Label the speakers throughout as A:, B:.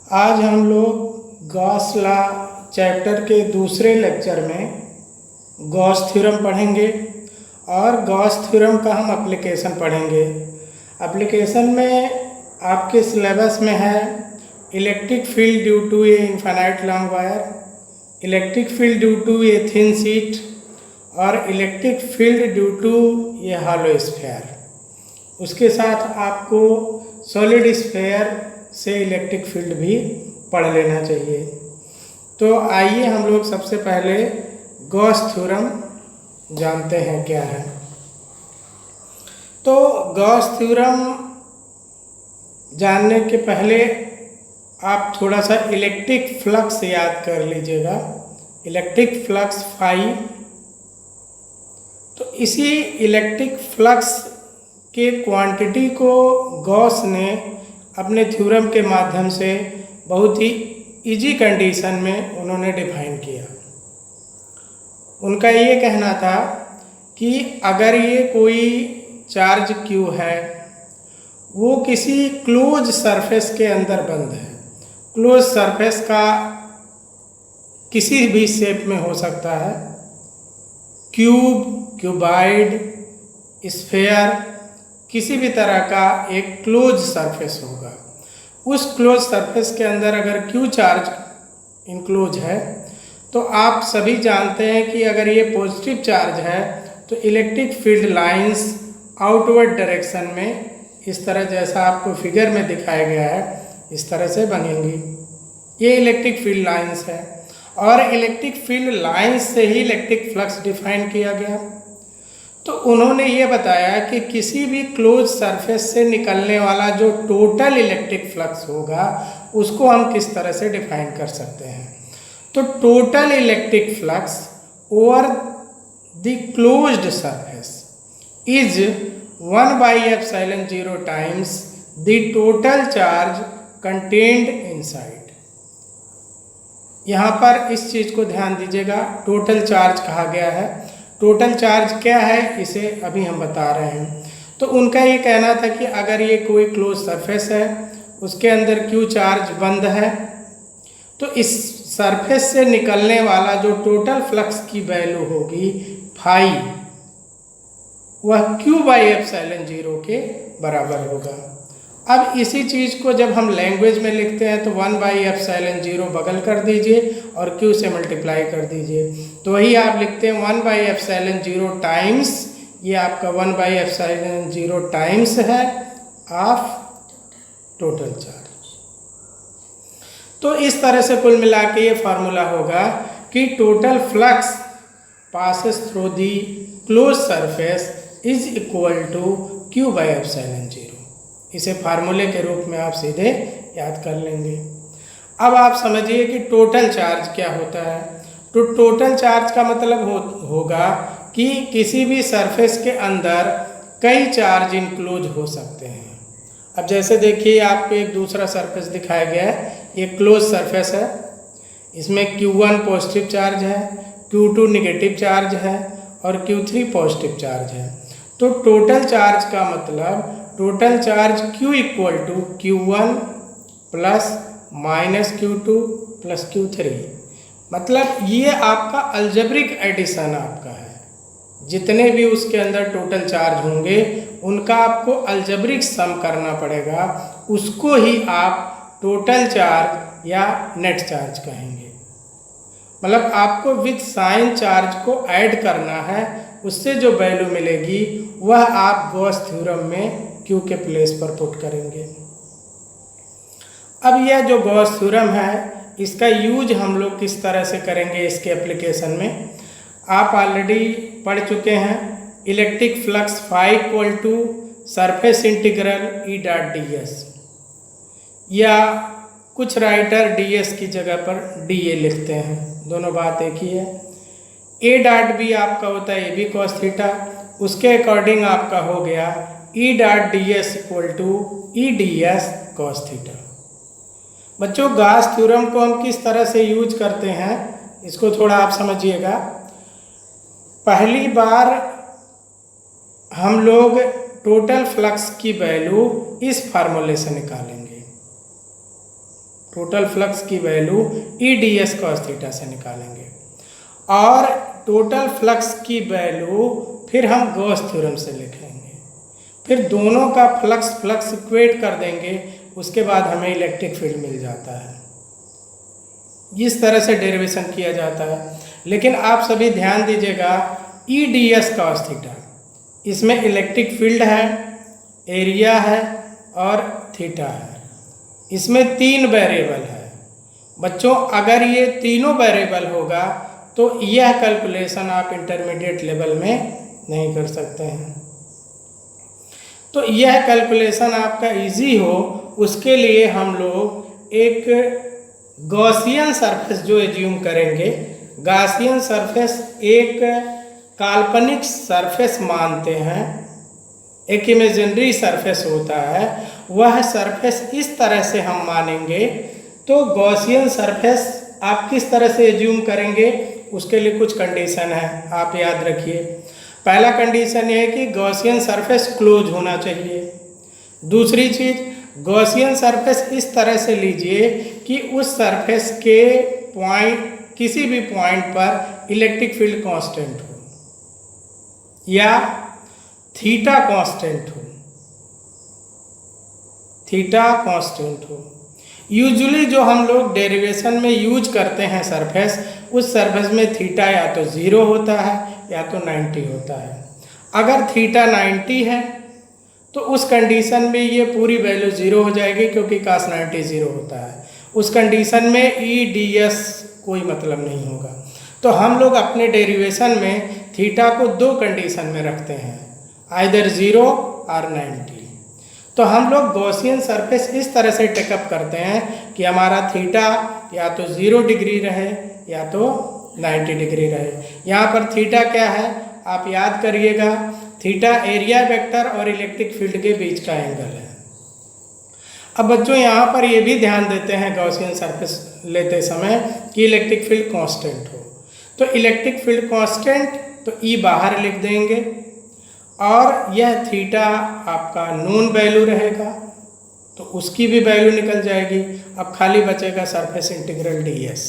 A: आज हम लोग गॉस लॉ चैप्टर के दूसरे लेक्चर में गॉस थ्योरम पढ़ेंगे और गॉस थ्योरम का हम एप्लीकेशन पढ़ेंगे। एप्लीकेशन में आपके सिलेबस में है electric field due to a infinite long wire, electric field due to a thin sheet और electric field due to a hollow sphere. उसके साथ आपको सॉलिड स्फीयर से इलेक्ट्रिक फील्ड भी पढ़ लेना चाहिए। तो आइए हम लोग सबसे पहले गॉस थ्योरम जानते हैं क्या है। तो गॉस थ्योरम जानने के पहले आप थोड़ा सा इलेक्ट्रिक फ्लक्स याद कर लीजिएगा। Electric flux phi. तो इसी इलेक्ट्रिक फ्लक्स के क्वांटिटी को गॉस ने अपने थ्योरम के माध्यम से बहुत ही इजी कंडीशन में उन्होंने डिफाइन किया। उनका ये कहना था कि अगर ये कोई चार्ज Q है, वो किसी क्लोज सरफेस के अंदर बंद है। क्लोज सरफेस का किसी भी शेप में हो सकता है, क्यूब, क्यूबाइड, स्फीयर, किसी भी तरह का एक क्लोज सरफेस होगा। उस क्लोज सरफेस के अंदर अगर Q चार्ज इनक्लोज है तो आप सभी जानते हैं कि अगर ये पॉजिटिव चार्ज है तो electric field lines outward direction में इस तरह, जैसा आपको फिगर में दिखाया गया है, इस तरह से बनेंगी। ये इलेक्ट्रिक फील्ड लाइंस है और इलेक्ट्रिक फील्ड लाइंस से ही इलेक्ट्रिक फ्लक्स डिफाइन किया गया। तो उन्होंने ये बताया कि किसी भी क्लोज सरफेस से निकलने वाला जो टोटल इलेक्ट्रिक फ्लक्स होगा उसको हम किस तरह से डिफाइन कर सकते हैं। तो total electric flux over the closed surface is 1/ε0 times the total charge contained inside. यहाँ पर इस चीज़ को ध्यान दीजिएगा, टोटल चार्ज कहा गया है। टोटल चार्ज क्या है इसे अभी हम बता रहे हैं। तो उनका ये कहना था कि अगर ये कोई क्लोज सरफेस है, उसके अंदर Q चार्ज बंद है, तो इस सरफेस से निकलने वाला जो टोटल फ्लक्स की वैल्यू होगी फाई, वह Q/ε0 के बराबर होगा। अब इसी चीज़ को जब हम लैंग्वेज में लिखते हैं तो 1/ε0 बगल कर दीजिए और Q से मल्टीप्लाई कर दीजिए, तो वही आप लिखते हैं 1/ε0 टाइम्स, ये आपका 1/ε0 टाइम्स है ऑफ टोटल चार्ज। तो इस तरह से कुल मिला के ये फार्मूला होगा कि total flux passes through the close surface is equal to Q/ε0। इसे फार्मूले के रूप में आप सीधे याद कर लेंगे। अब आप समझिए कि टोटल चार्ज क्या होता है। तो टोटल चार्ज का मतलब होगा कि किसी भी सरफेस के अंदर कई चार्ज इनक्लोज हो सकते हैं। अब जैसे देखिए, आपको एक दूसरा सरफेस दिखाया गया है, ये क्लोज सरफेस है, इसमें Q1 पॉजिटिव चार्ज है, Q2 निगेटिव चार्ज है और Q3 पॉजिटिव चार्ज है। तो टोटल चार्ज का मतलब total charge Q equal to Q1 plus minus Q2 plus Q3। मतलब ये आपका अलजेब्रिक एडिशन आपका है। जितने भी उसके अंदर टोटल चार्ज होंगे उनका आपको अलजेब्रिक सम करना पड़ेगा, उसको ही आप टोटल चार्ज या नेट चार्ज कहेंगे। मतलब आपको विद साइन चार्ज को ऐड करना है, उससे जो वैल्यू मिलेगी वह आप गॉस थ्योरम में Q के प्लेस पर पुट करेंगे। अब यह जो गॉस थ्योरम है इसका यूज हम लोग किस तरह से करेंगे इसके एप्लीकेशन में, आप ऑलरेडी पढ़ चुके हैं। Electric flux phi equal to surface integral E.ds, या कुछ राइटर ds की जगह पर dA लिखते हैं, दोनों बात एक ही है। A.B आपका होता है AB cos थीटा, उसके अकॉर्डिंग आपका हो गया E.ds equal to EDS cos theta. बच्चों, गॉस थ्योरम को हम किस तरह से यूज करते हैं इसको थोड़ा आप समझिएगा। पहली बार हम लोग टोटल फ्लक्स की वैल्यू इस फार्मूले से निकालेंगे। टोटल फ्लक्स की वैल्यू ई डी एस कॉस थीटा से निकालेंगे, और टोटल फ्लक्स की वैल्यू फिर हम गॉस थ्योरम से लिखेंगे, फिर दोनों का फ्लक्स इक्वेट कर देंगे, उसके बाद हमें इलेक्ट्रिक फील्ड मिल जाता है। इस तरह से डेरिवेशन किया जाता है। लेकिन आप सभी ध्यान दीजिएगा, ई डी एस कॉस थीटा, इसमें इलेक्ट्रिक फील्ड है, एरिया है और थीटा है। इसमें 3 वेरिएबल है। बच्चों अगर ये तीनों वेरिएबल होगा तो यह कैलकुलेशन आप इंटरमीडिएट लेवल में नहीं कर सकते हैं। तो यह कैलकुलेशन आपका इजी हो, उसके लिए हम लोग एक गॉसियन सरफेस जो एज्यूम करेंगे, गॉसियन सरफेस एक काल्पनिक सरफेस मानते हैं, एक इमेजिनरी सरफेस होता है, वह सरफेस इस तरह से हम मानेंगे। तो गॉसियन सरफेस आप किस तरह से एज्यूम करेंगे, उसके लिए कुछ कंडीशन है, आप याद रखिए। पहला कंडीशन ये है कि गॉसियन सरफेस क्लोज होना चाहिए। दूसरी चीज, गॉसियन सरफेस इस तरह से लीजिए कि उस सरफेस के पॉइंट, किसी भी पॉइंट पर इलेक्ट्रिक फील्ड कांस्टेंट हो या थीटा कांस्टेंट हो, थीटा कांस्टेंट हो। यूजुअली जो हम लोग डेरिवेशन में यूज करते हैं सरफेस, उस सरफेस में थीटा या तो 0 होता है या तो 90 होता है। अगर थीटा 90 है तो उस कंडीशन में ये पूरी वैल्यू 0 हो जाएगी, क्योंकि cos 90 0 होता है। उस कंडीशन में ई डी एस कोई मतलब नहीं होगा। तो हम लोग अपने डेरिवेशन में थीटा को 2 कंडीशन में रखते हैं, आइदर 0 और 90। तो हम लोग गॉसियन सरफेस इस तरह से टेकअप करते हैं कि हमारा थीटा या तो 0 डिग्री रहे या तो 90 डिग्री रहे। यहाँ पर थीटा क्या है आप याद करिएगा, थीटा एरिया वेक्टर और इलेक्ट्रिक फील्ड के बीच का एंगल है। अब बच्चों यहाँ पर ये भी ध्यान देते हैं गॉसियन सरफेस लेते समय कि इलेक्ट्रिक फील्ड कांस्टेंट हो। तो इलेक्ट्रिक फील्ड कांस्टेंट, तो ई बाहर लिख देंगे, और यह थीटा आपका नोन वैल्यू रहेगा, तो उसकी भी वैल्यू निकल जाएगी। अब खाली बचेगा surface integral D S.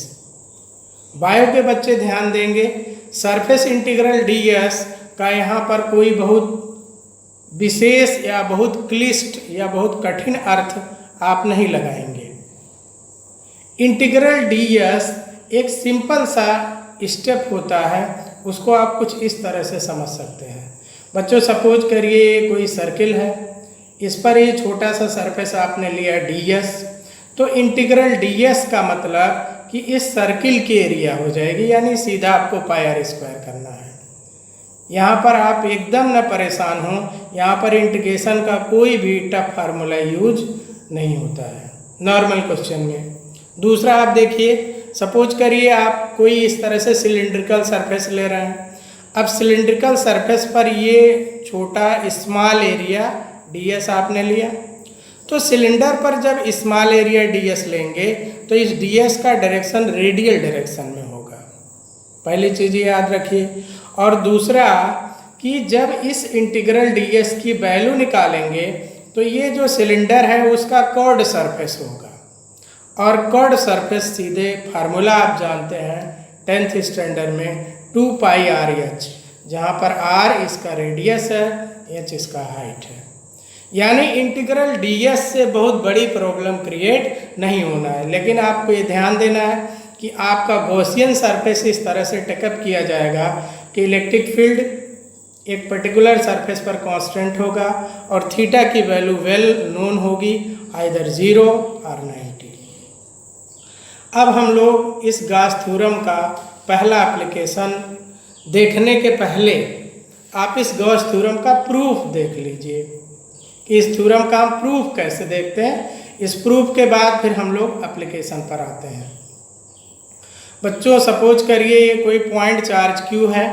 A: Bio के बच्चे ध्यान देंगे, सरफेस इंटीग्रल डी एस का यहाँ पर कोई बहुत विशेष या बहुत क्लिष्ट या बहुत कठिन अर्थ आप नहीं लगाएंगे। इंटीग्रल डी एस एक सिंपल सा स्टेप होता है, उसको आप कुछ इस तरह से समझ सकते हैं। बच्चों सपोज करिए कोई सर्किल है, इस पर ये छोटा सा सरफेस आपने लिया डी एस, तो इंटीग्रल डी एस का मतलब कि इस सर्किल की एरिया हो जाएगी, यानी सीधा आपको पाई आर स्क्वायर करना है। यहाँ पर आप एकदम न परेशान हो, यहाँ पर इंटीग्रेशन का कोई भी टफ फार्मूला यूज नहीं होता है नॉर्मल क्वेश्चन में। दूसरा आप देखिए, सपोज करिए आप कोई इस तरह से सिलिंड्रिकल सरफेस ले रहे हैं। अब सिलिंड्रिकल सरफेस पर ये छोटा स्मॉल एरिया डी एस आपने लिया, तो सिलेंडर पर जब स्मॉल एरिया डी एस लेंगे तो इस डी एस का डायरेक्शन रेडियल डायरेक्शन में होगा, पहली चीज़ याद रखिए। और दूसरा कि जब इस इंटीग्रल डी एस की वैल्यू निकालेंगे तो ये जो सिलेंडर है उसका कर्व्ड सरफेस होगा, और कर्व्ड सरफेस सीधे फार्मूला आप जानते हैं 10th स्टैंडर्ड में 2 पाई आर एच, जहाँ पर आर इसका रेडियस है, एच इसका हाइट है। यानी इंटीग्रल डी एस से बहुत बड़ी प्रॉब्लम क्रिएट नहीं होना है। लेकिन आपको ये ध्यान देना है कि आपका गॉसियन सरफेस इस तरह से टेकअप किया जाएगा कि इलेक्ट्रिक फील्ड एक पर्टिकुलर सरफेस पर कांस्टेंट होगा और थीटा की वैल्यू वेल नोन होगी, आइदर 0 और 90। अब हम लोग इस गॉस थ्योरम का पहला एप्लीकेशन देखने के पहले आप इस गॉस थ्योरम का प्रूफ देख लीजिए कि इस थ्योरम का हम प्रूफ कैसे देखते हैं। इस प्रूफ के बाद फिर हम लोग एप्लीकेशन पर आते हैं। बच्चों सपोज करिए ये कोई पॉइंट चार्ज Q है,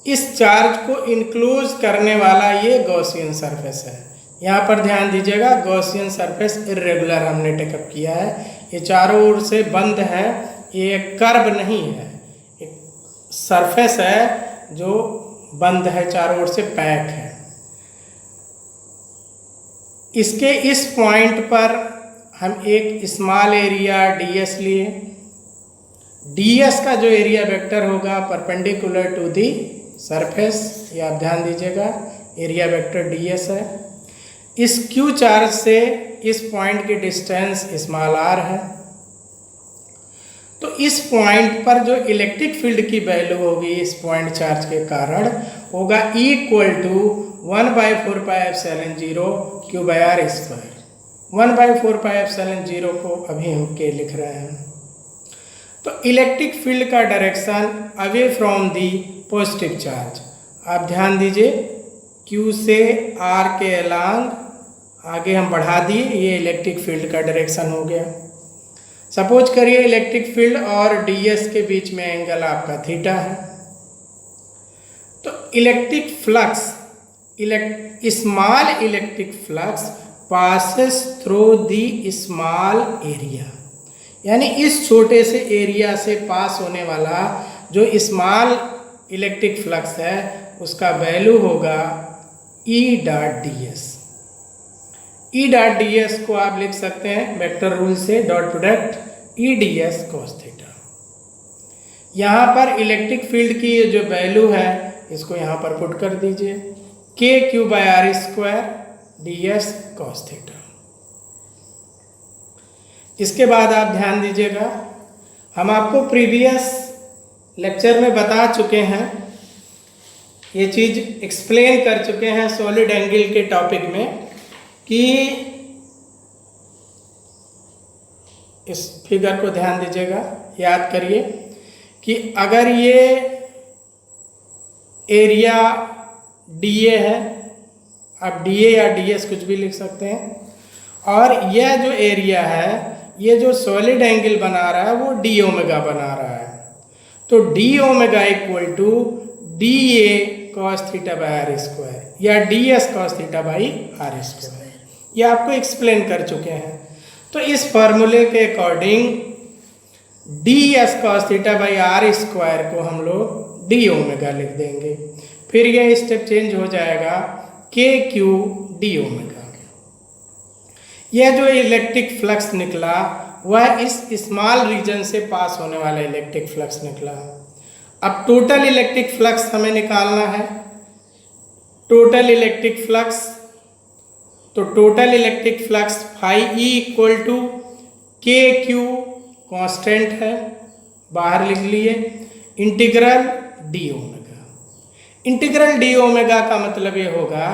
A: इस चार्ज को इनक्लोज करने वाला ये गॉसियन सरफेस है। यहाँ पर ध्यान दीजिएगा, गॉसियन सरफेस इर्रेगुलर हमने टेकअप किया है, ये चारों ओर से बंद है, ये एक कर्व नहीं है, एक सरफेस है जो बंद है, चारों ओर से पैक है। इसके इस पॉइंट पर हम एक स्मॉल एरिया ds लिए। ds का जो एरिया वेक्टर होगा परपेंडिकुलर टू दी सरफेस, ये आप ध्यान दीजिएगा, एरिया वेक्टर ds है। इस q चार्ज से इस पॉइंट की डिस्टेंस स्मॉल r है। तो इस पॉइंट पर जो इलेक्ट्रिक फील्ड की वैल्यू होगी इस पॉइंट चार्ज के कारण होगा इक्वल टू 1/4πε0 q/r²। 1/4πε0 को अभी हम के लिख रहे हैं। तो इलेक्ट्रिक फील्ड का direction away from the positive charge, आप ध्यान दीजिए, q से r के अलांग आगे हम बढ़ा दिए, ये इलेक्ट्रिक फील्ड का डायरेक्शन हो गया। सपोज करिए इलेक्ट्रिक फील्ड और ds के बीच में एंगल आपका थीटा है। तो electric flux, small electric flux passes through the small area, यानी इस छोटे से एरिया से पास होने वाला जो स्मॉल इलेक्ट्रिक फ्लक्स है उसका वैल्यू होगा E.ds। E.ds को आप लिख सकते हैं वेक्टर रूल से, dot product E.ds cos theta. यहाँ पर इलेक्ट्रिक फील्ड की जो वैल्यू है इसको यहाँ पर पुट कर दीजिए, kq/r² ds cos थीटा। इसके बाद आप ध्यान दीजिएगा, हम आपको प्रीवियस लेक्चर में बता चुके हैं, ये चीज़ एक्सप्लेन कर चुके हैं सॉलिड एंगल के टॉपिक में कि इस फिगर को ध्यान दीजिएगा, याद करिए कि अगर ये एरिया DA है, आप DA या DS कुछ भी लिख सकते हैं, और यह जो एरिया है, ये जो सॉलिड एंगल बना रहा है वो d ओमेगा बना रहा है। तो d omega equal to DA cos θ/r² या DS cos θ/r², ये आपको एक्सप्लेन कर चुके हैं। तो इस फॉर्मूले के अकॉर्डिंग ds cos θ/r² को हम लोग d ओमेगा लिख देंगे, फिर यह स्टेप चेंज हो जाएगा kq d ओमेगा। यह जो इलेक्ट्रिक फ्लक्स निकला वह इस स्मॉल रीजन से पास होने वाला इलेक्ट्रिक फ्लक्स निकला। अब टोटल इलेक्ट्रिक फ्लक्स हमें निकालना है, टोटल इलेक्ट्रिक फ्लक्स, तो total electric flux phi E equal to kq constant है, बाहर लिख लिए, integral d omega. Integral d omega का मतलब ये होगा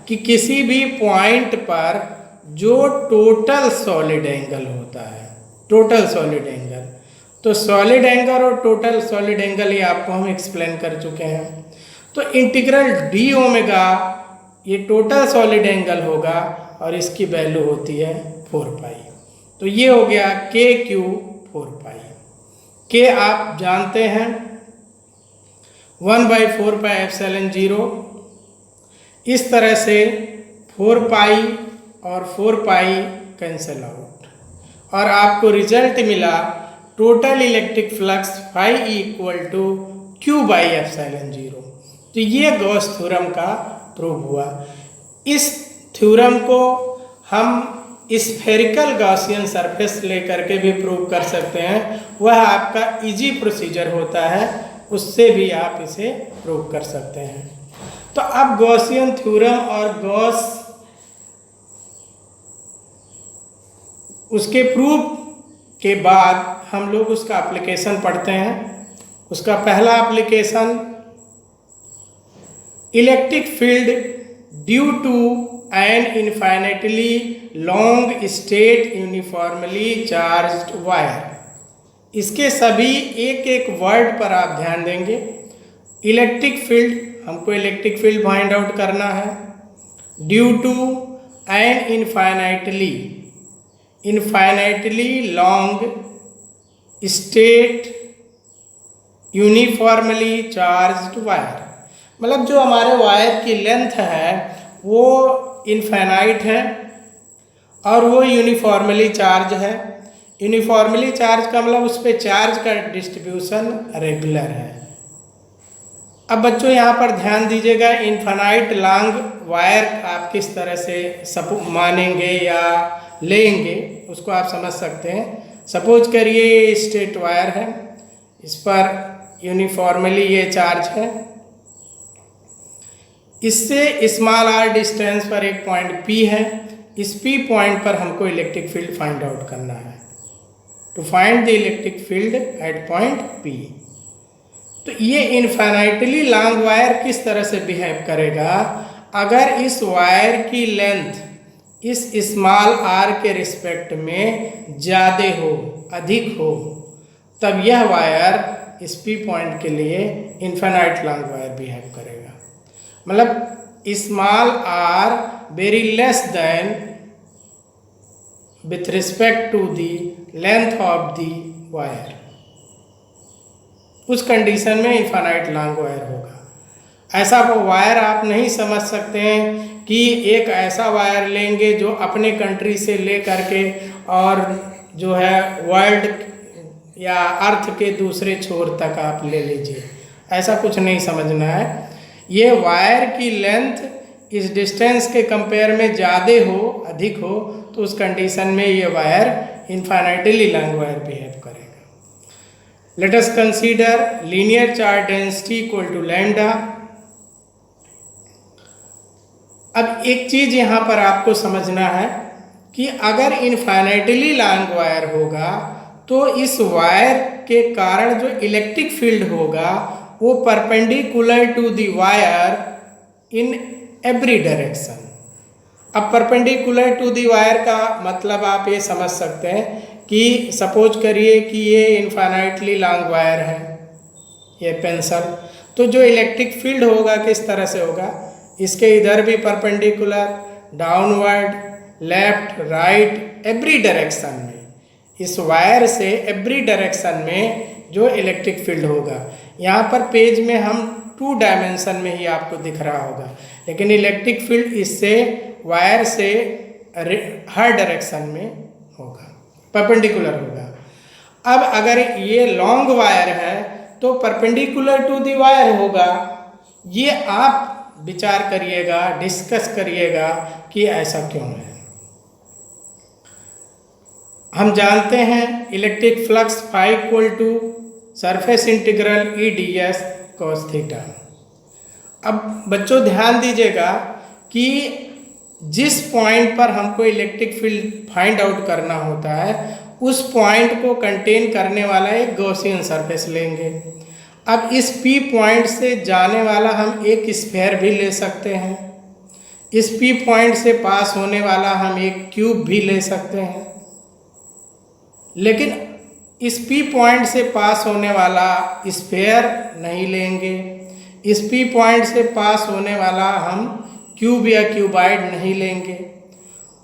A: कि किसी भी पॉइंट पर जो टोटल सॉलिड एंगल होता है, टोटल सॉलिड एंगल, तो सॉलिड एंगल और टोटल सॉलिड एंगल ये आपको हम एक्सप्लेन कर चुके हैं। तो इंटीग्रल d ओमेगा ये टोटल सॉलिड एंगल होगा और इसकी वैल्यू होती है 4 पाई। तो ये हो गया kq 4 पाई। k आप जानते हैं 1/4πε0। इस तरह से 4 पाई और 4 पाई कैंसिल आउट और आपको रिजल्ट मिला total electric flux phi E equal to q/ε0। तो ये गॉस थ्योरम का प्रूव हुआ। इस थ्योरम को हम स्फेरिकल गॉसियन सरफेस लेकर के भी प्रूव कर सकते हैं, वह आपका इजी प्रोसीजर होता है, उससे भी आप इसे प्रूव कर सकते हैं। तो अब गॉसियन थ्योरम और गॉस उसके प्रूफ के बाद हम लोग उसका एप्लीकेशन पढ़ते हैं। उसका पहला application, electric field due to an infinitely long straight uniformly charged wire. इसके सभी एक एक वर्ड पर आप ध्यान देंगे। इलेक्ट्रिक फील्ड, हमको इलेक्ट्रिक फील्ड फाइंड आउट करना है, due to an infinitely long straight uniformly charged wire, मतलब जो हमारे वायर की लेंथ है वो इनफाइनाइट है और वो यूनिफॉर्मली चार्ज है। यूनिफॉर्मली चार्ज का मतलब उस पर चार्ज का डिस्ट्रीब्यूशन रेगुलर है। अब बच्चों यहाँ पर ध्यान दीजिएगा, इनफाइनाइट लॉन्ग वायर आप किस तरह से मानेंगे या लेंगे उसको आप समझ सकते हैं। सपोज करिए ये स्ट्रेट वायर है, इस पर यूनिफॉर्मली ये चार्ज है, इससे स्मॉल r डिस्टेंस पर एक पॉइंट P है। इस P पॉइंट पर हमको इलेक्ट्रिक फील्ड फाइंड आउट करना है। To find the electric field at point P। तो ये इनफाइनाइटली लॉन्ग वायर किस तरह से बिहेव करेगा? अगर इस वायर की लेंथ इस स्मॉल r के रिस्पेक्ट में ज़्यादा हो, अधिक हो, तब यह वायर इस P पॉइंट के लिए इनफाइनाइट लॉन्ग वायर बिहेव करेगा। मतलब small r very less than with respect to the length of the wire, उस कंडीशन में इनफाइनाइट लॉन्ग वायर होगा। ऐसा वायर आप नहीं समझ सकते हैं कि एक ऐसा वायर लेंगे जो अपने कंट्री से ले करके और जो है वर्ल्ड या अर्थ के दूसरे छोर तक आप ले लीजिए, ऐसा कुछ नहीं समझना है। ये वायर की लेंथ इस डिस्टेंस के कंपेयर में ज़्यादा हो, अधिक हो, तो उस कंडीशन में ये wire infinitely long wire behave करेगा। Let us consider linear charge density equal to lambda. अब एक चीज़ यहाँ पर आपको समझना है कि अगर इनफाइनाइटली लॉन्ग वायर होगा तो इस वायर के कारण जो इलेक्ट्रिक फील्ड होगा वो perpendicular to the wire in every direction. अब परपेंडिकुलर टू दी वायर का मतलब आप ये समझ सकते हैं कि सपोज करिए कि ये इनफाइनाइटली लॉन्ग वायर है, ये पेंसिल, तो जो इलेक्ट्रिक फील्ड होगा किस तरह से होगा? इसके इधर भी perpendicular, downward, left, right, every direction में, इस वायर से एवरी डायरेक्शन में जो इलेक्ट्रिक फील्ड होगा। यहाँ पर पेज में हम 2 डायमेंशन में ही आपको दिख रहा होगा, लेकिन इलेक्ट्रिक फील्ड इससे वायर से हर डायरेक्शन में होगा, परपेंडिकुलर होगा। अब अगर ये लॉन्ग वायर है तो परपेंडिकुलर टू दी वायर होगा। ये आप विचार करिएगा, डिस्कस करिएगा कि ऐसा क्यों है। हम जानते हैं electric flux phi equal to surface integral E D S cos theta. अब बच्चों ध्यान दीजिएगा कि जिस पॉइंट पर हमको इलेक्ट्रिक फील्ड फाइंड आउट करना होता है उस पॉइंट को कंटेन करने वाला एक गॉसियन सरफेस लेंगे। अब इस P पॉइंट से जाने वाला हम एक स्फीयर भी ले सकते हैं, इस P पॉइंट से पास होने वाला हम एक क्यूब भी ले सकते हैं, लेकिन इस P पॉइंट से पास होने वाला स्फीयर नहीं लेंगे, इस P पॉइंट से पास होने वाला हम क्यूब या क्यूबाइड नहीं लेंगे।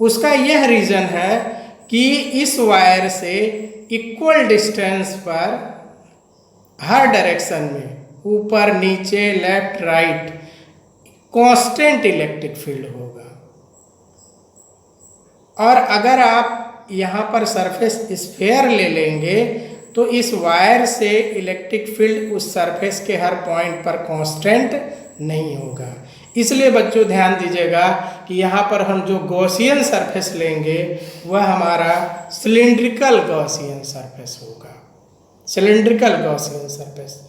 A: उसका यह रीज़न है कि इस वायर से इक्वल डिस्टेंस पर हर डायरेक्शन में, ऊपर नीचे left right, constant electric field होगा। और अगर आप यहाँ पर सरफेस स्फीयर ले लेंगे तो इस वायर से इलेक्ट्रिक फील्ड उस सरफेस के हर पॉइंट पर कांस्टेंट नहीं होगा। इसलिए बच्चों ध्यान दीजिएगा कि यहाँ पर हम जो गॉसियन सरफेस लेंगे वह हमारा सिलिंड्रिकल गॉसियन सरफेस होगा, सिलिंड्रिकल गॉसियन सरफेस।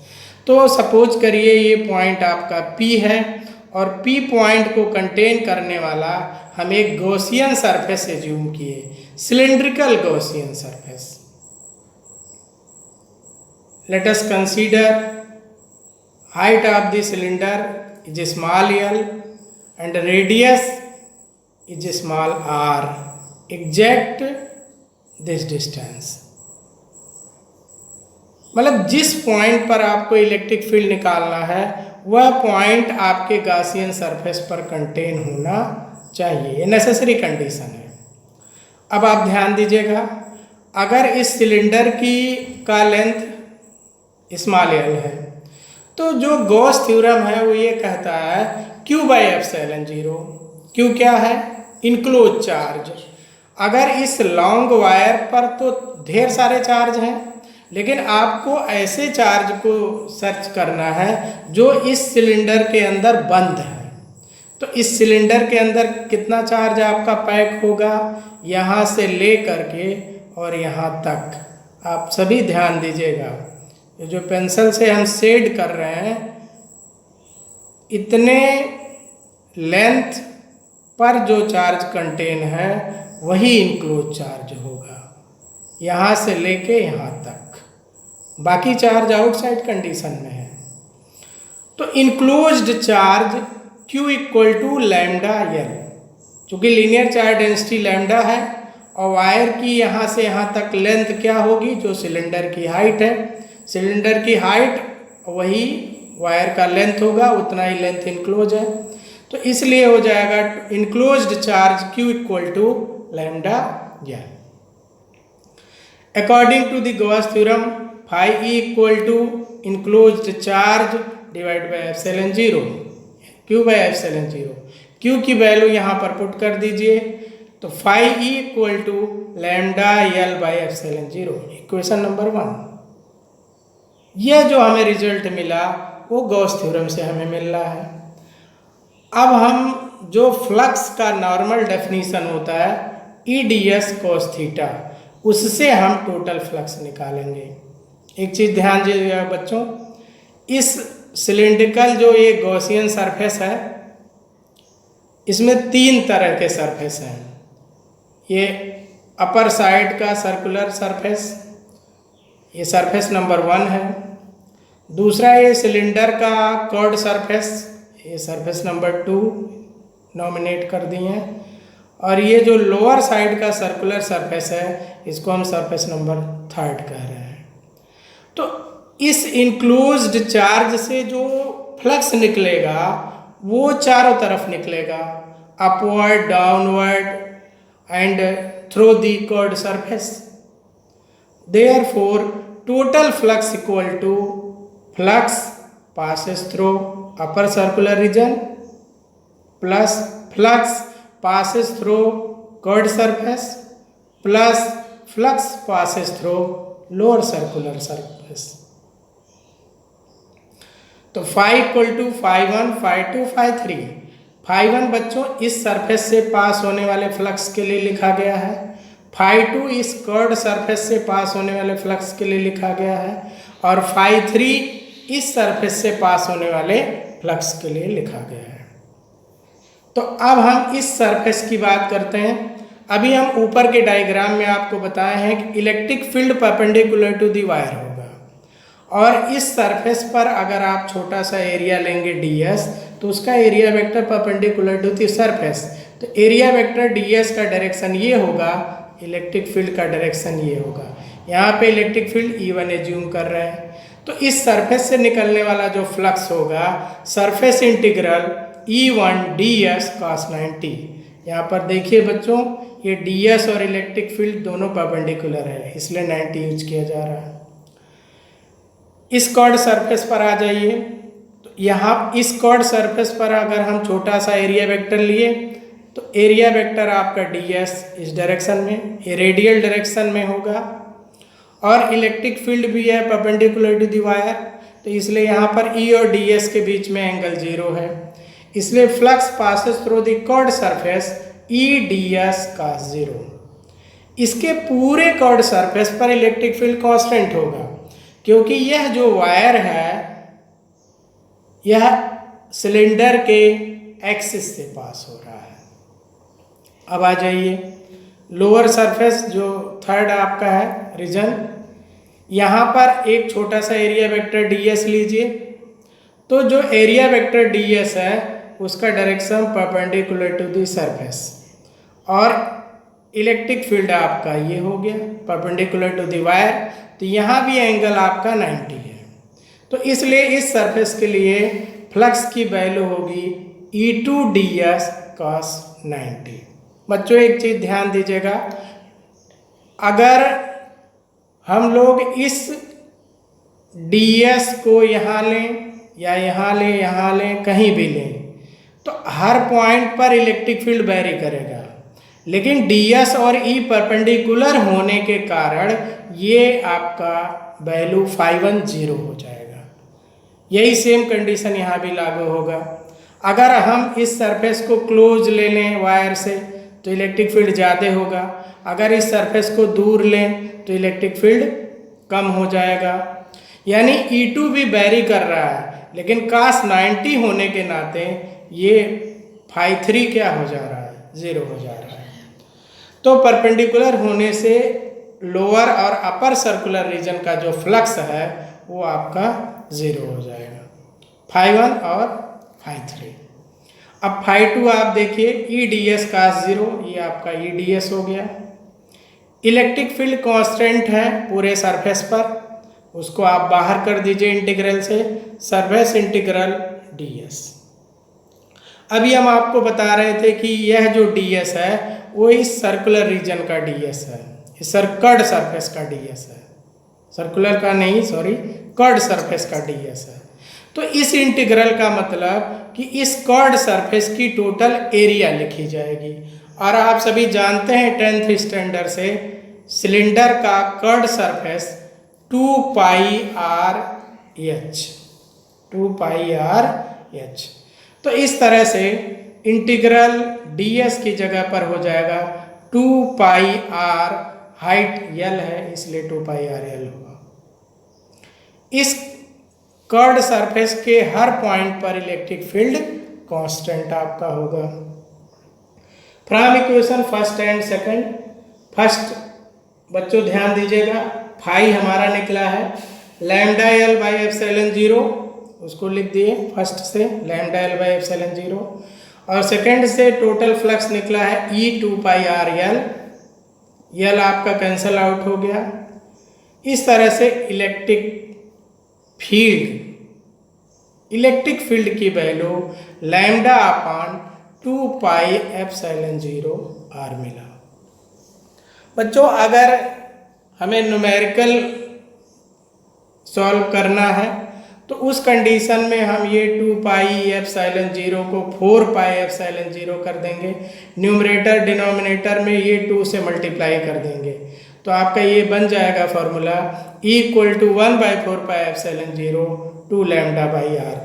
A: तो सपोज करिए ये पॉइंट आपका P है और P पॉइंट को कंटेन करने वाला हम एक गॉसियन सरफेस एज्यूम किए, cylindrical Gaussian surface. Late us consider height of the cylinder is small l and radius is small r. Exact this distance. मतलब जिस पॉइंट पर आपको इलेक्ट्रिक फील्ड निकालना है वह पॉइंट आपके गॉसियन सरफेस पर कंटेन होना चाहिए, ये नेसेसरी कंडीशन है। अब आप ध्यान दीजिएगा, अगर इस सिलेंडर का लेंथ स्मॉल l है तो जो गॉस थ्योरम है वो ये कहता है Q/ε0। Q क्या है? Enclose charge. अगर इस लॉन्ग वायर पर तो ढेर सारे चार्ज हैं, लेकिन आपको ऐसे चार्ज को सर्च करना है जो इस सिलेंडर के अंदर बंद है। तो इस सिलेंडर के अंदर कितना चार्ज आपका पैक होगा, यहाँ से ले करके और यहाँ तक। आप सभी ध्यान दीजिएगा, ये जो पेंसिल से हम शेड कर रहे हैं, इतने लेंथ पर जो चार्ज कंटेन है वही इनक्लोज चार्ज होगा, यहाँ से लेके यहाँ तक। बाकी चार्ज आउटसाइड कंडीशन में है। तो enclosed charge Q equal to lambda L, चूँकि लीनियर चार्ज डेंसिटी लैम्डा है और वायर की यहाँ से यहाँ तक लेंथ क्या होगी, जो सिलेंडर की हाइट है। सिलेंडर की हाइट वही वायर का लेंथ होगा, उतना ही लेंथ इनक्लोज है, तो इसलिए हो जाएगा enclosed charge Q equal to lambda L. According to the Gauss theorem phi E equal to enclosed charge divide by epsilon zero, Q by epsilon zero. Q की value यहाँ पर पुट कर दीजिए, तो phi E equal to lambda L by epsilon zero, equation number 1। यह जो हमें result मिला वो गॉस थ्योरम से हमें मिल रहा है। अब हम जो फ्लक्स का नॉर्मल डेफिनीशन होता है EDS cos थीटा, उससे हम टोटल फ्लक्स निकालेंगे। एक चीज़ ध्यान दीजिएगा बच्चों, इस सिलिंड्रिकल जो ये गॉसियन सरफेस है, इसमें 3 तरह के सरफेस हैं। ये अपर साइड का सर्कुलर सरफेस, ये सरफेस नंबर 1 है। दूसरा ये सिलेंडर का कर्व्ड सरफेस, ये सरफेस नंबर 2 नॉमिनेट कर दिए हैं। और ये जो लोअर साइड का सर्कुलर सरफेस है, इसको हम सरफेस नंबर 3 कह रहे हैं। तो इस इनक्लोज्ड चार्ज से जो फ्लक्स निकलेगा वो चारों तरफ निकलेगा, upward, downward and through the curved surface. Therefore total flux equal to flux passes through upper circular region plus flux passes through curved surface plus flux passes through lower circular surface। तो phi equal to phi1, phi2, phi3। phi1 बच्चों इस surface से पास होने वाले flux के लिए लिखा गया है, phi2 इस कर्व्ड सरफेस से पास होने वाले फ्लक्स के लिए लिखा गया है, और phi3 इस सरफेस से पास होने वाले फ्लक्स के लिए लिखा गया है। तो अब हम इस सरफेस की बात करते हैं। अभी हम ऊपर के डायग्राम में आपको बताए हैं कि electric field perpendicular to the wire होगा, और इस सरफेस पर अगर आप छोटा सा एरिया लेंगे ds, तो उसका area vector perpendicular to the surface. तो एरिया वेक्टर ds का डायरेक्शन ये होगा, इलेक्ट्रिक फील्ड का डायरेक्शन ये होगा। यहाँ पे इलेक्ट्रिक फील्ड E1 एज्यूम कर रहे हैं। तो इस सरफेस से निकलने वाला जो फ्लक्स होगा, surface integral E1 ds cos 90। यहाँ पर देखिए बच्चों, ये ds और इलेक्ट्रिक फील्ड दोनों परपेंडिकुलर है, इसलिए 90 यूज किया जा रहा है। इस कर्व्ड सरफेस पर आ जाइए। तो यहाँ इस कर्व्ड सरफेस पर अगर हम छोटा सा एरिया वेक्टर लिए, तो एरिया वेक्टर आपका ds इस डायरेक्शन में, ये रेडियल डायरेक्शन में होगा, और इलेक्ट्रिक फील्ड भी है परपेंडिकुलर टू दी वायर, तो इसलिए यहाँ पर E और ds के बीच में एंगल 0 है, इसलिए flux passes through the curved surface E ds cos 0। इसके पूरे कर्व्ड सरफेस पर इलेक्ट्रिक फील्ड कांस्टेंट होगा, क्योंकि यह जो वायर है यह सिलेंडर के एक्सिस से पास हो रहा है। अब आ जाइए लोअर सरफेस जो 3rd आपका है रीजन, यहाँ पर एक छोटा सा एरिया वेक्टर ds लीजिए। तो जो एरिया वेक्टर ds है उसका direction perpendicular to the surface, और इलेक्ट्रिक फील्ड आपका ये हो गया परपेंडिकुलर टू दी वायर, तो यहाँ भी एंगल आपका 90 है। तो इसलिए इस सरफेस के लिए फ्लक्स की वैल्यू होगी E2 ds cos 90। बच्चों एक चीज़ ध्यान दीजिएगा, अगर हम लोग इस ds को यहाँ लें या यहाँ लें कहीं भी लें, तो हर पॉइंट पर इलेक्ट्रिक फील्ड वेरी करेगा, लेकिन ds और E परपेंडिकुलर होने के कारण ये आपका वैल्यू phi1 0 हो जाएगा। यही सेम कंडीशन यहाँ भी लागू होगा। अगर हम इस सरफेस को क्लोज ले लें वायर से तो इलेक्ट्रिक फील्ड ज़्यादा होगा, अगर इस सरफेस को दूर लें तो इलेक्ट्रिक फील्ड कम हो जाएगा। यानी E2 भी वेरी कर रहा है, लेकिन cos 90 होने के नाते ये φ3 क्या हो जा रहा है, 0 हो जा रहा है। तो परपेंडिकुलर होने से लोअर और अपर सर्कुलर रीजन का जो फ्लक्स है वो आपका 0 हो जाएगा, φ1 और φ3। अब φ2 आप देखिए EDS cos 0, ये आपका EDS हो गया। इलेक्ट्रिक फील्ड कांस्टेंट है पूरे सरफेस पर, उसको आप बाहर कर दीजिए इंटीग्रल से, सरफेस इंटीग्रल ds। अभी हम आपको बता रहे थे कि यह जो ds है वो इस सर्कुलर रीजन का ds है, इस कर्ड सरफेस का ds है, सर्कुलर का नहीं सॉरी, कर्ड सरफेस का ds है। तो इस इंटीग्रल का मतलब कि इस कर्ड सरफेस की टोटल एरिया लिखी जाएगी। और आप सभी जानते हैं 10th स्टैंडर्ड से सिलेंडर का कर्ड सरफेस 2πr/h, 2πr/h। तो इस तरह से इंटीग्रल ds की जगह पर हो जाएगा 2πr, हाइट l है इसलिए 2πrl होगा। इस कर्ड सरफेस के हर पॉइंट पर इलेक्ट्रिक फील्ड कांस्टेंट आपका होगा। From equation first and second, first बच्चों ध्यान दीजिएगा, फाई हमारा निकला है लैम्डा एल बाई एप्सिलॉन 0, उसको लिख दिए फर्स्ट से लैम्डा एल बाई एप्सिलॉन 0, और सेकंड से टोटल फ्लक्स निकला है E2πrl, यल आपका कैंसल आउट हो गया। इस तरह से इलेक्ट्रिक फील्ड की वैल्यू लैम्डा अपान 2π/0 r मिला। बच्चों अगर हमें न्यूमेरिकल सॉल्व करना है तो उस कंडीशन में हम ये 2π/0 को 4π/0 कर देंगे, न्यूमरेटर डिनोमिनेटर में ये 2 से मल्टीप्लाई कर देंगे, तो आपका ये बन जाएगा formula E=1/4π/0 2 λ/r।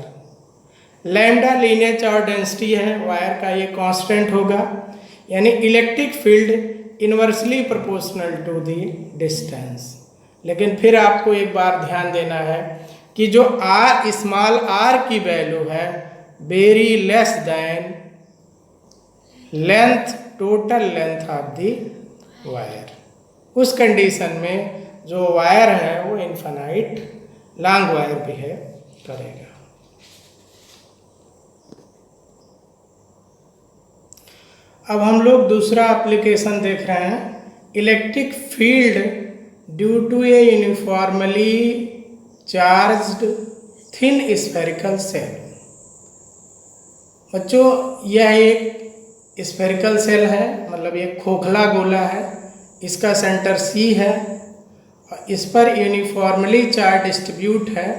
A: Lambda linear charge density है वायर का, ये कांस्टेंट होगा, यानी electric field inversely proportional to the distance. लेकिन फिर आपको एक बार ध्यान देना है कि जो r स्मॉल r की वैल्यू है very less then length, total length of the wire. उस कंडीशन में जो वायर है वो इनफाइनाइट लॉन्ग वायर बिहेव करेगा। अब हम लोग दूसरा एप्लीकेशन देख रहे हैं, electric field due to a uniformly charged thin spherical shell. बच्चों यह एक स्फेरिकल सेल है, मतलब एक खोखला गोला है, इसका सेंटर C है और इस पर यूनिफॉर्मली चार्ज डिस्ट्रीब्यूट है।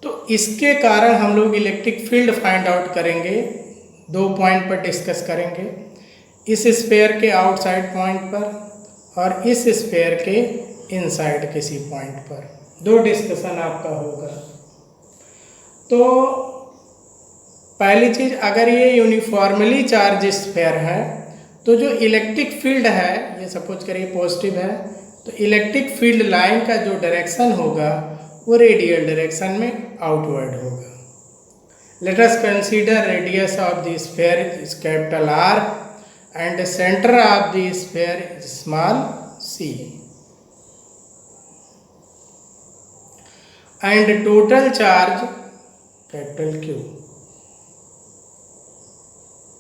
A: तो इसके कारण हम लोग इलेक्ट्रिक फील्ड फाइंड आउट करेंगे, 2 पॉइंट पर डिस्कस करेंगे, इस स्फीयर के आउटसाइड पॉइंट पर और इस स्फीयर के इनसाइड किसी पॉइंट पर 2 डिस्कशन आपका होगा। तो पहली चीज़, अगर ये यूनिफॉर्मली चार्ज स्फीयर है तो जो इलेक्ट्रिक फील्ड है, ये सपोज करिए पॉजिटिव है, तो इलेक्ट्रिक फील्ड लाइन का जो डायरेक्शन होगा वो रेडियल डायरेक्शन में आउटवर्ड होगा। Let us consider radius of the sphere is capital R and the center of the sphere is small c, and total charge capital Q.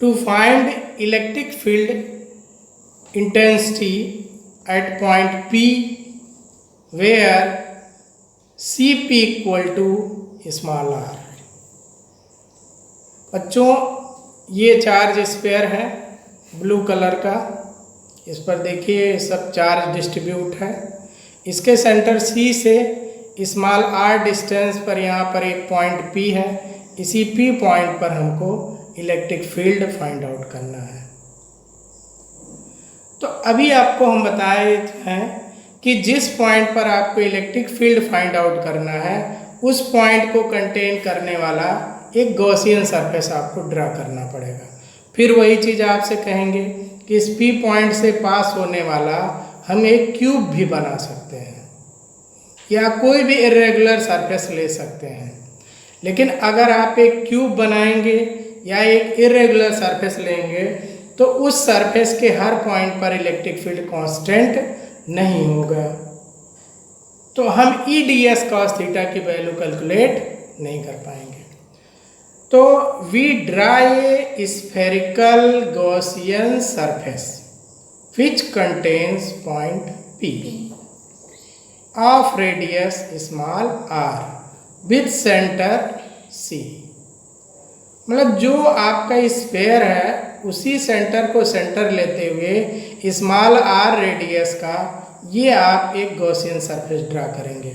A: To find electric field intensity at point P where Cp equal to small r। बच्चों ये charge sphere है blue colour का, इस पर देखिए सब charge distribute है, इसके सेंटर C से स्मॉल r डिस्टेंस पर यहाँ पर एक पॉइंट P है, इसी P पॉइंट पर हमको इलेक्ट्रिक फील्ड फाइंड आउट करना है। तो अभी आपको हम बताए हैं कि जिस पॉइंट पर आपको इलेक्ट्रिक फील्ड फाइंड आउट करना है उस पॉइंट को कंटेन करने वाला एक गॉसियन सरफेस आपको ड्रा करना पड़ेगा। फिर वही चीज़ आपसे कहेंगे कि इस P पॉइंट से पास होने वाला हम एक क्यूब भी बना सकते हैं या कोई भी इरेगुलर सरफेस ले सकते हैं। लेकिन अगर आप एक क्यूब बनाएंगे या एक इरेगुलर सरफेस लेंगे तो उस सरफेस के हर पॉइंट पर इलेक्ट्रिक फील्ड कांस्टेंट नहीं होगा, तो हम E D S cos theta की वैल्यू कैलकुलेट नहीं कर पाएंगे। तो we draw a spherical Gaussian surface which contains point P of radius small r with center C। मतलब जो आपका स्फेयर है उसी सेंटर को सेंटर लेते हुए स्मॉल r रेडियस का ये आप एक गॉसियन सरफेस ड्रा करेंगे।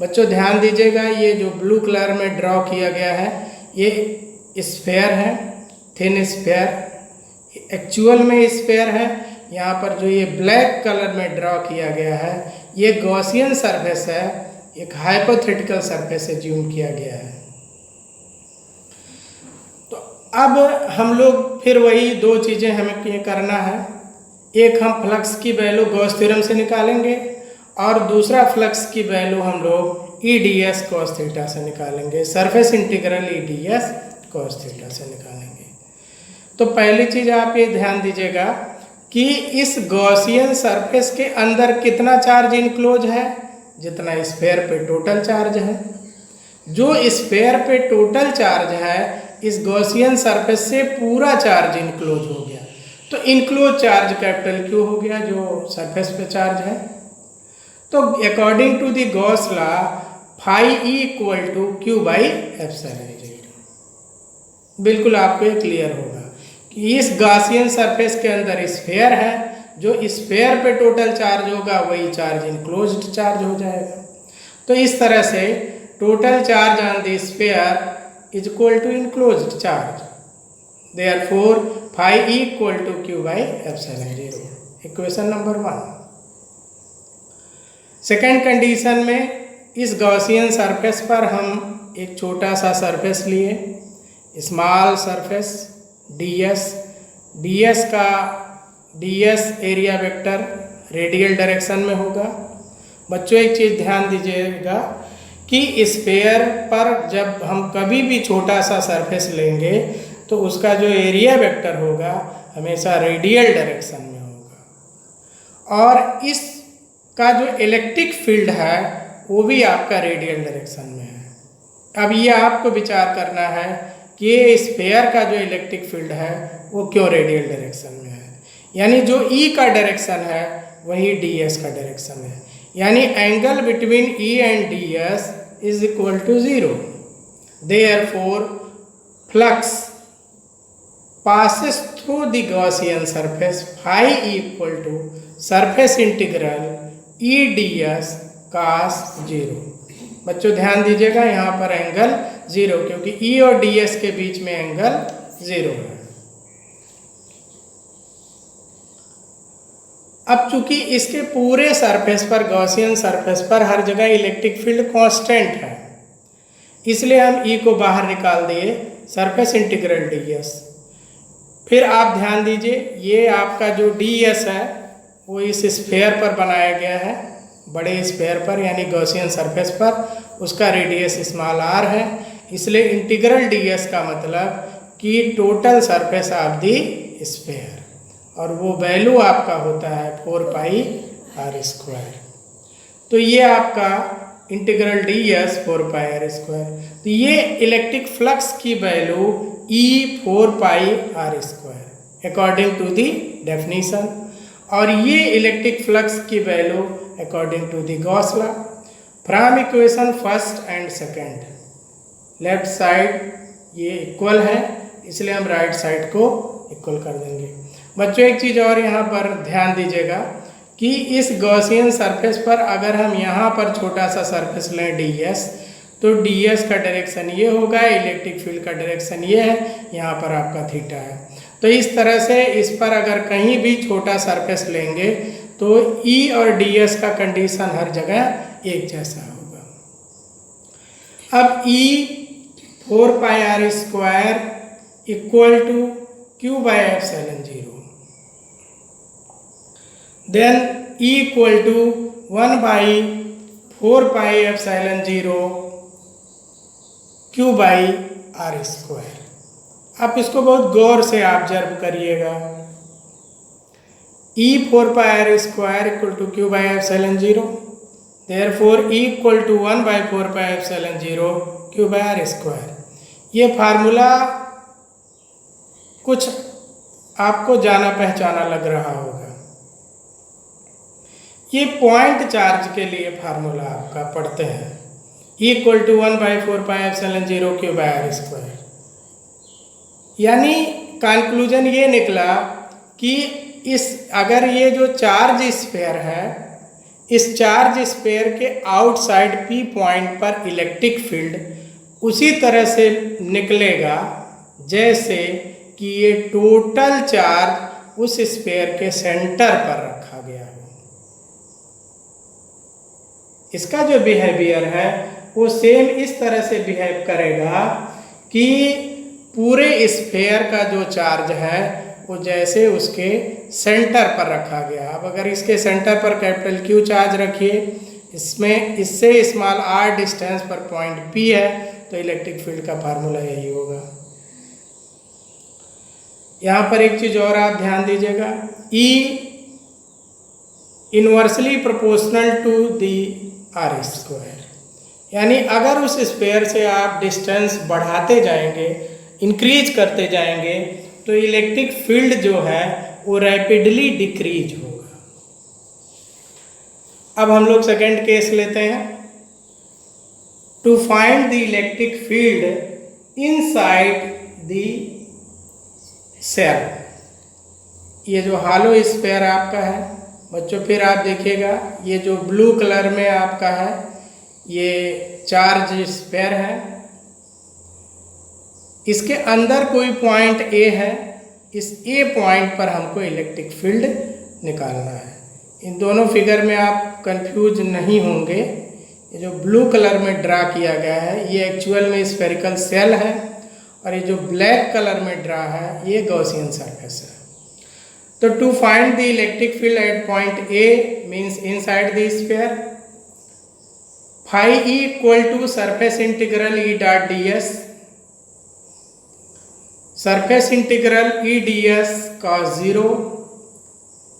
A: बच्चों ध्यान दीजिएगा, ये जो ब्लू कलर में ड्रॉ किया गया है ये स्फेयर है, थिन स्फेयर एक्चुअल में स्फेयर है। यहाँ पर जो ये ब्लैक कलर में ड्रॉ किया गया है ये गॉसियन सरफेस है, एक हाइपोथेटिकल सरफेस से ज्यूम किया गया है। तो अब हम लोग फिर वही दो चीज़ें हमें ये करना है, एक हम फ्लक्स की वैल्यू गॉस थ्योरम से निकालेंगे और दूसरा फ्लक्स की वैल्यू हम लोग ई डी एस कॉस थीटा से निकालेंगे, surface integral E D S cos theta से निकालेंगे। तो पहली चीज़ आप ये ध्यान दीजिएगा कि इस गॉसियन सरफेस के अंदर कितना चार्ज इनक्लोज है, जितना स्फेयर पे टोटल चार्ज है। जो स्फेयर पे टोटल चार्ज है इस गॉसियन सरफेस से पूरा चार्ज इनक्लोज हो गया, तो इनक्लोज चार्ज कैपिटल क्यू हो गया जो सरफेस पे चार्ज है। तो according to the Gauss law phi E equal to Q by epsilon zero. बिल्कुल आपको ये क्लियर होगा कि इस गॉसियन सरफेस के अंदर स्फेयर है, जो स्फेयर पे टोटल चार्ज होगा वही चार्ज इनक्लोज्ड चार्ज हो जाएगा। तो इस तरह से total charge on the sphere is equal to enclosed charge, therefore phi E equal to Q by epsilon zero. Equation number 1। Second condition में इस गॉसियन सरफेस पर हम एक छोटा सा सरफेस लिए, स्मॉल सरफेस ds का ds area vector radial direction में होगा। बच्चों एक चीज़ ध्यान दीजिएगा कि स्फेयर पर जब हम कभी भी छोटा सा सरफेस लेंगे तो उसका जो एरिया वेक्टर होगा हमेशा रेडियल डायरेक्शन में होगा, और इसका जो इलेक्ट्रिक फील्ड है वो भी आपका रेडियल डायरेक्शन में है। अब ये आपको विचार करना है कि ये स्फेयर का जो इलेक्ट्रिक फील्ड है वो क्यों रेडियल डायरेक्शन में है, यानी जो E का डायरेक्शन है वही DS का डायरेक्शन है, यानी angle between E and DS is equal to 0। Therefore flux passes through the Gaussian surface phi equal to surface integral E ds cos 0। बच्चों ध्यान दीजिएगा यहाँ पर एंगल 0 क्योंकि E और DS के बीच में एंगल 0 है। अब चूंकि इसके पूरे सरफेस पर गॉसियन सरफेस पर हर जगह इलेक्ट्रिक फील्ड कांस्टेंट है, इसलिए हम E को बाहर निकाल दिए, सरफेस इंटीग्रल ds। फिर आप ध्यान दीजिए ये आपका जो ds है वो इस स्फेयर पर बनाया गया है, बड़े स्फेयर पर यानी गॉसियन सरफेस पर, उसका रेडियस स्मॉल r है, इसलिए इंटीग्रल ds का मतलब कि total surface of the sphere, और वो वैल्यू आपका होता है 4 पाई r स्क्वायर। तो ये आपका integral ds 4 pi r square. तो ये इलेक्ट्रिक फ्लक्स की value E 4 pi r square according to the definition, और ये इलेक्ट्रिक फ्लक्स की value according to the Gauss law. From equation first and second, left side ये equal है इसलिए हम राइट साइड को इक्वल कर देंगे। बच्चों एक चीज़ और यहाँ पर ध्यान दीजिएगा कि इस गॉसियन सरफेस पर अगर हम यहाँ पर छोटा सा सरफेस लें ds, तो ds का डायरेक्शन ये होगा, इलेक्ट्रिक फील्ड का डायरेक्शन ये है, यहाँ पर आपका थीटा है। तो इस तरह से इस पर अगर कहीं भी छोटा सरफेस लेंगे तो E और ds का कंडीशन हर जगह एक जैसा होगा। अब E 4πr² equal to Q/ε0। Then E equal to 1/4πε0 Q/r²। आप इसको बहुत गौर से ऑब्जर्व करिएगा। E 4πr² equal to Q/ε0, therefore E equal to 1/4πε0 Q/r²। ये फार्मूला कुछ आपको जाना पहचाना लग रहा होगा। ये पॉइंट चार्ज के लिए फार्मूला आपका पढ़ते हैं, E इक्वल टू 1/4πε0 Q/r²। यानी कंक्लूजन ये निकला कि अगर ये जो चार्ज स्फीयर है, इस चार्ज स्फीयर के आउटसाइड P पॉइंट पर इलेक्ट्रिक फील्ड उसी तरह से निकलेगा जैसे कि ये टोटल चार्ज उस स्फीयर के सेंटर पर रखा गया हो। इसका जो बिहेवियर है वो सेम इस तरह से बिहेव करेगा कि पूरे स्फीयर का जो चार्ज है वो जैसे उसके सेंटर पर रखा गया। अब अगर इसके सेंटर पर कैपिटल Q चार्ज रखिए, इससे स्मॉल r डिस्टेंस पर पॉइंट P है, तो इलेक्ट्रिक फील्ड का फार्मूला यही होगा। यहाँ पर एक चीज और आप ध्यान दीजिएगा, E inversely proportional to the r²। यानी अगर उस स्फीयर से आप डिस्टेंस बढ़ाते जाएंगे, इंक्रीज करते जाएंगे, तो इलेक्ट्रिक फील्ड जो है वो रैपिडली डिक्रीज होगा। अब हम लोग सेकेंड केस लेते हैं। To find the electric field inside the shell. ये जो हॉलो स्फीयर आपका है बच्चों, फिर आप देखिएगा ये जो ब्लू कलर में आपका है ये चार्ज स्फीयर है, इसके अंदर कोई पॉइंट A है, इस A पॉइंट पर हमको इलेक्ट्रिक फील्ड निकालना है। इन दोनों फिगर में आप कंफ्यूज नहीं होंगे। ये जो ब्लू कलर में ड्रा किया गया है ये एक्चुअल में स्फेरिकल सेल है, और ये जो ब्लैक कलर में ड्रा है ये गॉसियन सरफेस है। तो to find the electric field at point A means inside the sphere, phi E equal to surface integral E dot ds, surface integral E ds cos 0,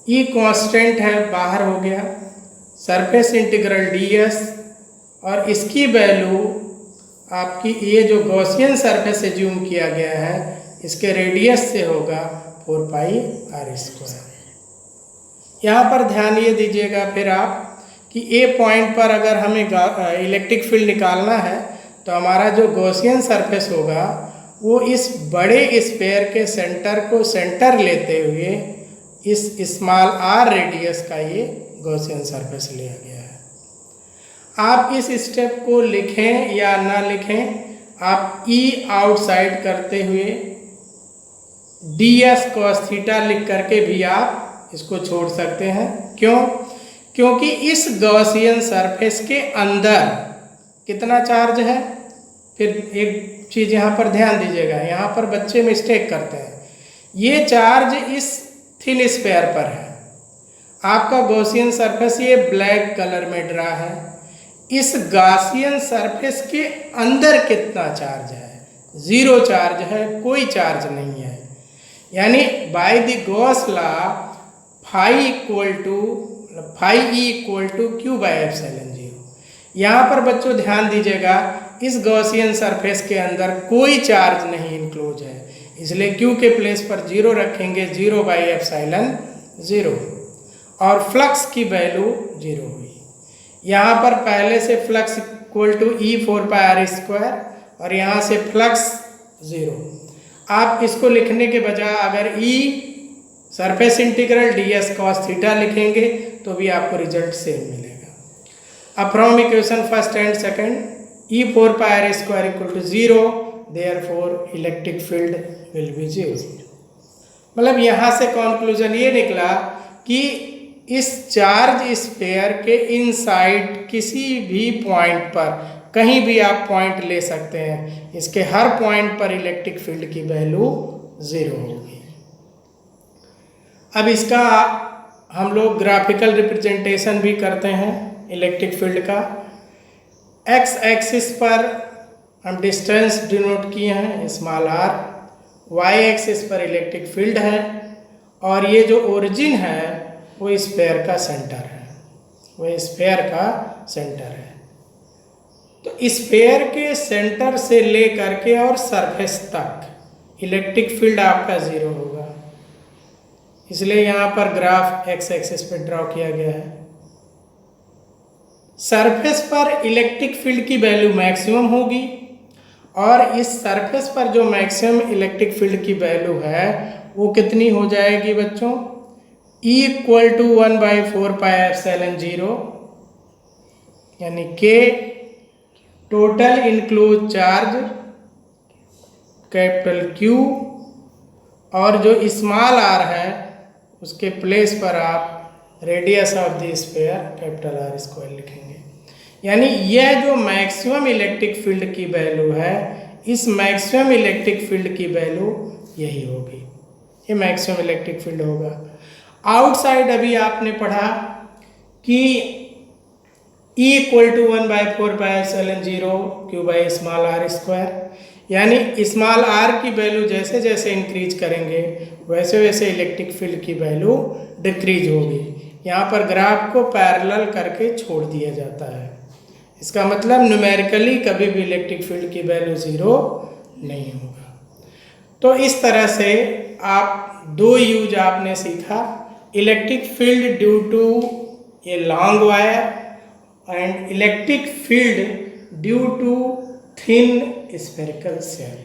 A: E constant है बाहर हो गया, surface integral ds, और इसकी value आपकी ये जो Gaussian surface assume किया गया है इसके रेडियस से होगा 4πr²। यहाँ पर ध्यान ये दीजिएगा फिर आप कि A पॉइंट पर अगर हमें इलेक्ट्रिक फील्ड निकालना है तो हमारा जो गॉसियन सरफेस होगा वो इस बड़े स्फीयर के सेंटर को सेंटर लेते हुए इस स्मॉल r रेडियस का ये गॉसियन सरफेस लिया गया है। आप इस स्टेप को लिखें या ना लिखें, आप E आउटसाइड करते हुए ds cos थीटा लिख करके भी आप इसको छोड़ सकते हैं। क्यों? क्योंकि इस गॉसियन सरफेस के अंदर कितना चार्ज है। फिर एक चीज़ यहाँ पर ध्यान दीजिएगा, यहाँ पर बच्चे मिस्टेक करते हैं। ये चार्ज इस थिन स्फीयर पर है, आपका गॉसियन सरफेस ये ब्लैक कलर में ड्रा है। इस गॉसियन सरफेस के अंदर कितना चार्ज है? 0 चार्ज है, कोई चार्ज नहीं है। यानी by the Gauss law phi E equal to Q/ε0। यहाँ पर बच्चों ध्यान दीजिएगा, इस गॉसियन सरफेस के अंदर कोई चार्ज नहीं इंक्लोज है, इसलिए Q के प्लेस पर 0 रखेंगे, 0/ε0, और फ्लक्स की वैल्यू 0 हुई। यहाँ पर पहले से flux equal to E 4πr², और यहाँ से फ्लक्स 0। आप इसको लिखने के बजाय अगर E surface integral ds cos theta लिखेंगे तो भी आपको रिजल्ट सेम मिलेगा। अब from equation first and second, E 4πr² equal to 0, therefore electric field will be 0। मतलब यहाँ से कंक्लूजन ये निकला कि इस चार्ज स्फीयर के इनसाइड किसी भी पॉइंट पर कहीं भी आप पॉइंट ले सकते हैं, इसके हर पॉइंट पर इलेक्ट्रिक फील्ड की वैल्यू 0 होगी। अब इसका हम लोग ग्राफिकल रिप्रेजेंटेशन भी करते हैं इलेक्ट्रिक फील्ड का। एक्स एक्सिस पर हम डिस्टेंस डिनोट किए हैं स्मॉल r, वाई एक्सिस पर इलेक्ट्रिक फील्ड है, और ये जो ओरिजिन है वो स्फीयर का सेंटर है, वो स्फीयर का सेंटर है। तो स्फीयर के सेंटर से ले करके और सरफेस तक इलेक्ट्रिक फील्ड आपका 0 होगा, इसलिए यहाँ पर ग्राफ एक्स एक्सिस पे ड्रॉ किया गया है। सरफेस पर इलेक्ट्रिक फील्ड की वैल्यू मैक्सिमम होगी, और इस सरफेस पर जो मैक्सिमम इलेक्ट्रिक फील्ड की वैल्यू है वो कितनी हो जाएगी बच्चों, E = 1/4πε0, यानी K total enclose charge capital Q, और जो स्मॉल r है उसके प्लेस पर आप radius of the sphere capital R² लिखेंगे। यानी यह जो मैक्सिमम इलेक्ट्रिक फील्ड की वैल्यू है, इस मैक्सिमम इलेक्ट्रिक फील्ड की वैल्यू यही होगी, ये मैक्सिमम इलेक्ट्रिक फील्ड होगा। आउटसाइड अभी आपने पढ़ा कि E = 1/4πε0 Q/r², यानी स्मॉल r की वैल्यू जैसे जैसे इंक्रीज करेंगे वैसे वैसे इलेक्ट्रिक फील्ड की वैल्यू डिक्रीज होगी। यहाँ पर ग्राफ को पैरेलल करके छोड़ दिया जाता है, इसका मतलब न्यूमेरिकली कभी भी इलेक्ट्रिक फील्ड की वैल्यू 0 नहीं होगा। तो इस तरह से आप दो यूज आपने सीखा, electric field due to a long wire and electric field due to thin spherical shell.